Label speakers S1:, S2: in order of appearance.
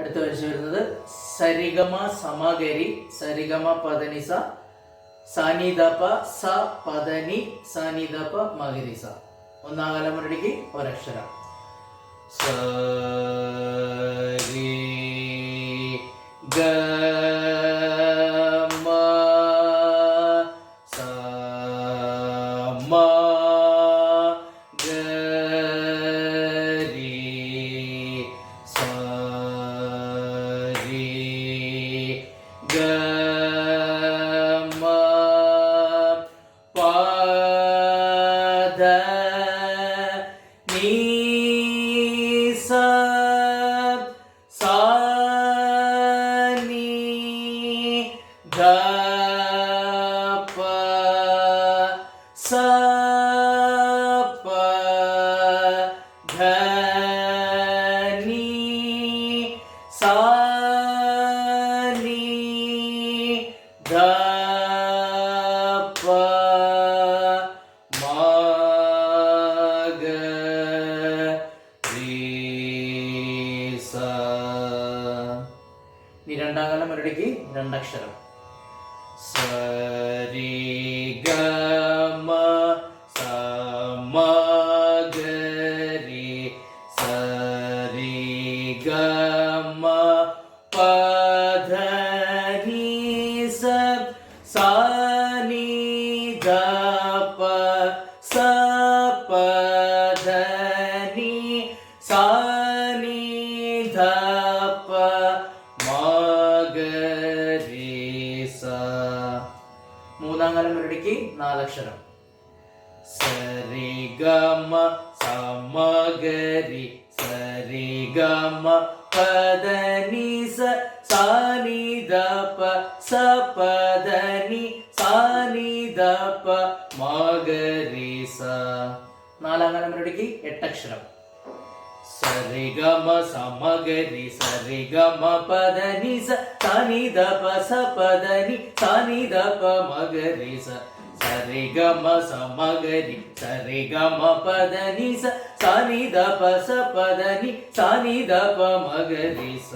S1: അടുത്ത വരിച്ചു വരുന്നത് സരിഗമ സമഗരി സരിഗമ പദനിസ സാനിദപ സ പദനി സാനിദപ മഗരിസ. ഒന്നാം കാലം മുരടിക്ക് ഒരക്ഷരം. സരി ഗ മ സ മ ഗ രി സ രി ഗ മ പ ധ നീ ಸ ಸಾ ನೀ ಧ ಪ ಸ ಪ ಧ ನೀ ಸಾ ನೀ ಧ ಪ ಮ ಗ ഇനി രണ്ടാം കാലം മുരടിക്ക് രണ്ടക്ഷരം. സരി ഗ മ സ മ ഗ രി സരി ഗ മ പ ധ നീ സ സാ നീ ധ പ സ പ ധ നീ സാ നീ ധ പ മഗരിസ. മൂന്നാം കാലം മുരടിക്ക് നാലക്ഷരം. സരി ഗ മ സമഗരി സരി ഗ മ പദ നി സ സാ നി ധ പ സ പദ നി സാ നി ധ പ മഗരിസ. നാലാം കാലം മുരടിക്ക് എട്ടക്ഷരം. സരി ഗ മ സമഗരി സരി ഗ മ പദ നി സ സാ നി ധ പ സ പദ നി സാ നി ധ പ മഗരി സ. സരി ഗ മ സമഗരി സരി ഗ മ പദ നി സ സാ നി ധ പ സ പദ നി സാ നി ധ പ മഗരി സ.